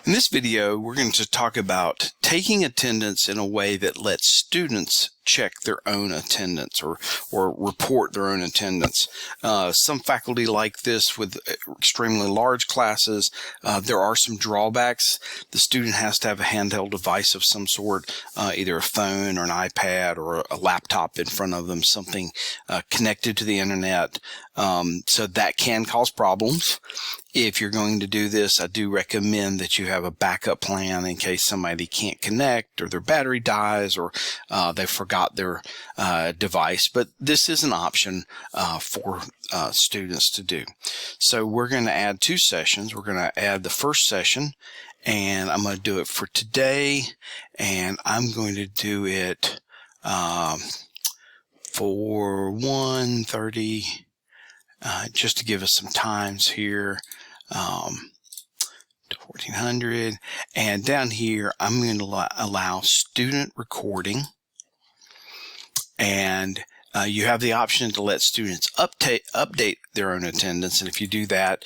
In this video, we're going to talk about taking attendance in a way that lets students check their own attendance or report their own attendance. Some faculty like this with extremely large classes. There are some drawbacks. The student has to have a handheld device of some sort, either a phone or an iPad or a laptop in front of them, something connected to the internet. So that can cause problems. If you're going to do this, I do recommend that you have a backup plan in case somebody can't connect or their battery dies or they forgot their device. But this is an option for students to do. So we're going to add two sessions. We're going to add the first session, and I'm going to do it for today, and I'm going to do it for 1:30, just to give us some times here. To 1400, and down here I'm going to allow student recording, and you have the option to let students update their own attendance, and if you do that,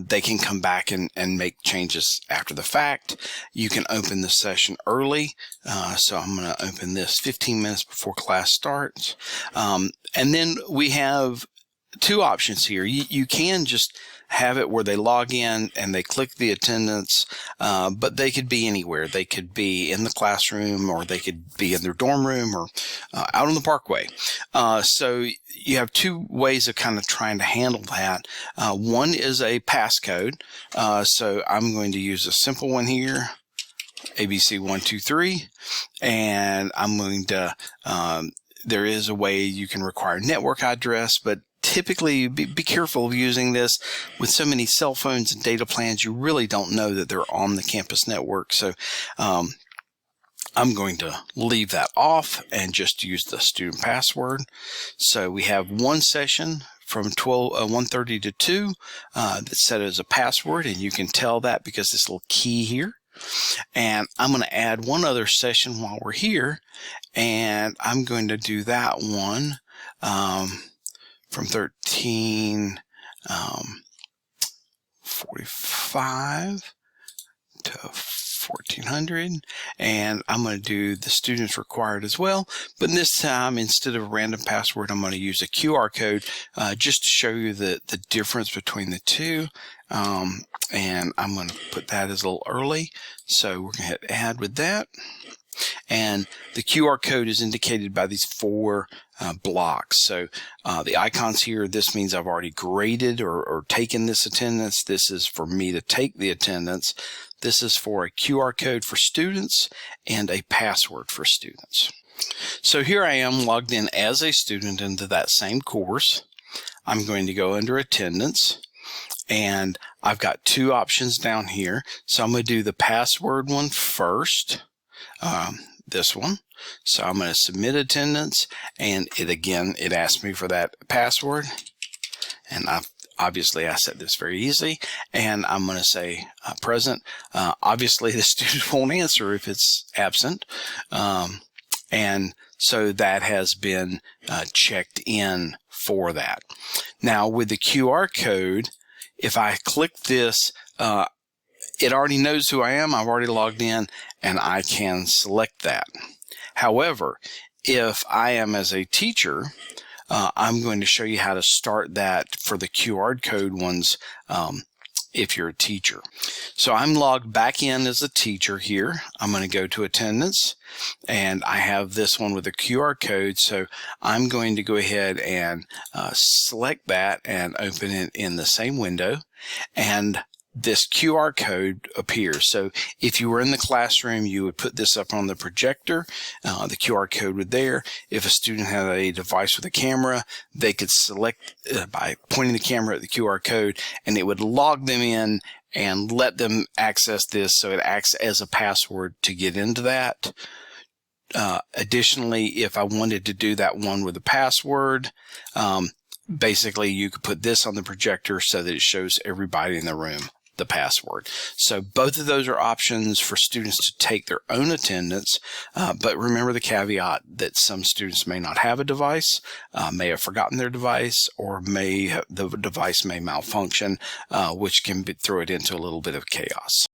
they can come back and make changes after the fact. You can open the session early, so I'm going to open this 15 minutes before class starts, and then we have two options here. You can just have it where they log in and they click the attendance, but they could be anywhere. They could be in the classroom, or they could be in their dorm room, or out on the parkway. So you have two ways of kind of trying to handle that. One is a passcode. So I'm going to use a simple one here, ABC123, and I'm going to, there is a way you can require network address, but typically be careful of using this. With so many cell phones and data plans, you really don't know that they're on the campus network. So I'm going to leave that off and just use the student password. So we have one session from 1:30 to 2 that's set as a password, and you can tell that because this little key here. And I'm going to add one other session while we're here, and I'm going to do that one from 1345 to 1400, and I'm going to do the students required as well, but this time instead of a random password I'm going to use a QR code just to show you the difference between the two, and I'm going to put that as a little early, so we're going to hit add with that. And the QR code is indicated by these four blocks. So the icons here, this means I've already graded or taken this attendance. This is for me to take the attendance. This is for a QR code for students and a password for students. So here I am logged in as a student into that same course. I'm going to go under attendance, and I've got two options down here. So I'm going to do the password one first. This one. So I'm going to submit attendance, and it asked me for that password, and obviously I set this very easy, and I'm going to say present. Obviously the student won't answer if it's absent, and so that has been checked in for that. Now with the QR code, if I click this, it already knows who I am. I've already logged in, and I can select that. However, if I am as a teacher, I'm going to show you how to start that for the QR code ones if you're a teacher. So I'm logged back in as a teacher here. I'm going to go to attendance, and I have this one with a QR code. So I'm going to go ahead and select that and open it in the same window, and this QR code appears. So if you were in the classroom, you would put this up on the projector, the QR code would there. If a student had a device with a camera, they could select by pointing the camera at the QR code, and it would log them in and let them access this, so it acts as a password to get into that. Additionally, if I wanted to do that one with a password, basically you could put this on the projector so that it shows everybody in the room the password. So both of those are options for students to take their own attendance, but remember the caveat that some students may not have a device, may have forgotten their device, or the device may malfunction, which can throw it into a little bit of chaos.